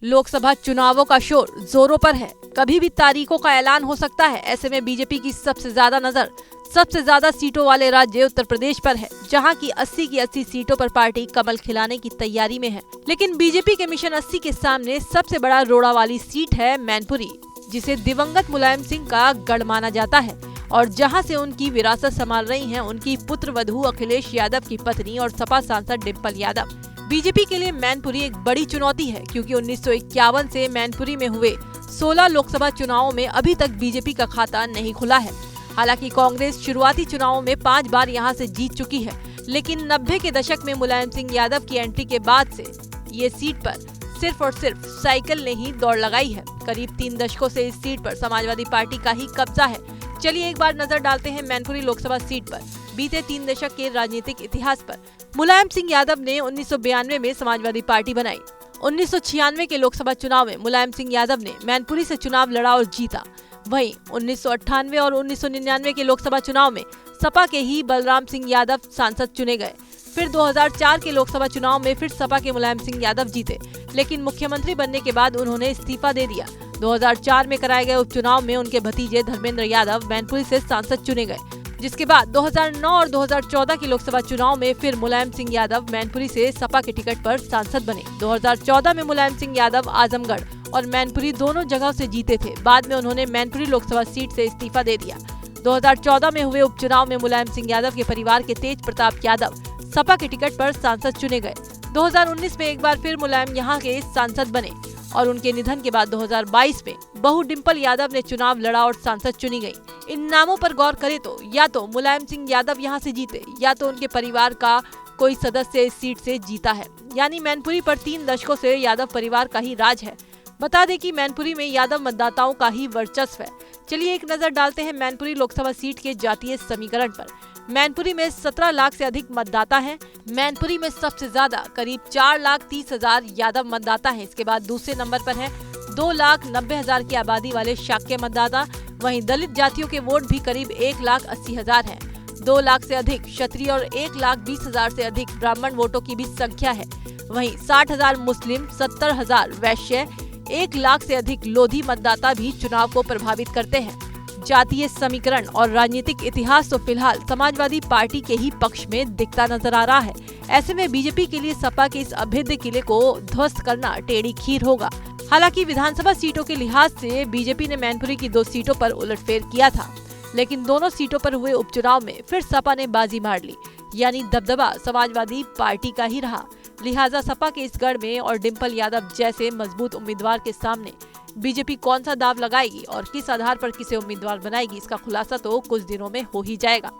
लोकसभा चुनावों का शोर जोरों पर है। कभी भी तारीखों का ऐलान हो सकता है। ऐसे में बीजेपी की सबसे ज्यादा नजर सबसे ज्यादा सीटों वाले राज्य उत्तर प्रदेश पर है, जहां की 80 की 80 सीटों पर पार्टी कमल खिलाने की तैयारी में है। लेकिन बीजेपी के मिशन 80 के सामने सबसे बड़ा रोड़ा वाली सीट है मैनपुरी, जिसे दिवंगत मुलायम सिंह का गढ़ माना जाता है और जहां से उनकी विरासत संभाल रही हैं उनकी पुत्र वधू अखिलेश यादव की पत्नी और सपा सांसद डिम्पल यादव। बीजेपी के लिए मैनपुरी एक बड़ी चुनौती है, क्योंकि 1951 से मैनपुरी में हुए 16 लोकसभा चुनावों में अभी तक बीजेपी का खाता नहीं खुला है। हालांकि कांग्रेस शुरुआती चुनावों में 5 बार यहां से जीत चुकी है, लेकिन 90 के दशक में मुलायम सिंह यादव की एंट्री के बाद से ये सीट पर सिर्फ और सिर्फ साइकिल ने ही दौड़ लगाई है। करीब 3 दशकों से इस सीट पर समाजवादी पार्टी का ही कब्जा है। चलिए एक बार नजर डालते हैं मैनपुरी लोकसभा सीट पर बीते 3 दशक के राजनीतिक इतिहास पर। मुलायम सिंह यादव ने 1992 में समाजवादी पार्टी बनाई। 1996 के लोकसभा चुनाव में मुलायम सिंह यादव ने मैनपुरी से चुनाव लड़ा और जीता। वहीं 1998 और 1999 के लोकसभा चुनाव में सपा के ही बलराम सिंह यादव सांसद चुने गए। फिर 2004 के लोकसभा चुनाव में फिर सपा के मुलायम सिंह यादव जीते, लेकिन मुख्यमंत्री बनने के बाद उन्होंने इस्तीफा दे दिया। 2004 में कराए गए उपचुनाव में उनके भतीजे धर्मेंद्र यादव मैनपुरी से सांसद चुने गए, जिसके बाद 2009 और 2014 के लोकसभा चुनाव में फिर मुलायम सिंह यादव मैनपुरी से सपा के टिकट पर सांसद बने। 2014 में मुलायम सिंह यादव आजमगढ़ और मैनपुरी दोनों जगह से जीते थे। बाद में उन्होंने मैनपुरी लोकसभा सीट से इस्तीफा दे दिया। 2014 में हुए उपचुनाव में मुलायम सिंह यादव के परिवार के तेज प्रताप यादव सपा के टिकट पर सांसद चुने गए। 2019 में एक बार फिर मुलायम यहां के सांसद बने और उनके निधन के बाद 2022 में बहू डिम्पल यादव ने चुनाव लड़ा और सांसद चुनी गई। इन नामों पर गौर करें तो या तो मुलायम सिंह यादव यहां से जीते या तो उनके परिवार का कोई सदस्य इस सीट से जीता है। यानी मैनपुरी पर 3 दशकों से यादव परिवार का ही राज है। बता दें कि मैनपुरी में यादव मतदाताओं का ही वर्चस्व है। चलिए एक नजर डालते हैं मैनपुरी लोकसभा सीट के जातीय समीकरण पर। मैनपुरी में 17 लाख से अधिक मतदाता हैं। मैनपुरी में सबसे ज्यादा करीब 4,30,000 यादव मतदाता हैं। इसके बाद दूसरे नंबर पर हैं 2,90,000 की आबादी वाले शाक्य मतदाता। वहीं दलित जातियों के वोट भी करीब 1,80,000 हैं। 2 लाख से अधिक क्षत्रिय और 1,20,000 से अधिक ब्राह्मण वोटों की भी संख्या है। वहीं 60,000 मुस्लिम, 70,000 वैश्य, 1 लाख से अधिक लोधी मतदाता भी चुनाव को प्रभावित करते हैं। जातीय समीकरण और राजनीतिक इतिहास तो फिलहाल समाजवादी पार्टी के ही पक्ष में दिखता नजर आ रहा है। ऐसे में बीजेपी के लिए सपा के इस अभेद्य किले को ध्वस्त करना टेढ़ी खीर होगा। हालांकि विधानसभा सीटों के लिहाज से बीजेपी ने मैनपुरी की 2 सीटों पर उलटफेर किया था, लेकिन दोनों सीटों पर हुए उपचुनाव में फिर सपा ने बाजी मार ली। यानी दबदबा समाजवादी पार्टी का ही रहा। लिहाजा सपा के इस गढ़ में और डिम्पल यादव जैसे मजबूत उम्मीदवार के सामने बीजेपी कौन सा दाव लगाएगी और किस आधार पर किसे उम्मीदवार बनाएगी, इसका खुलासा तो कुछ दिनों में हो ही जाएगा।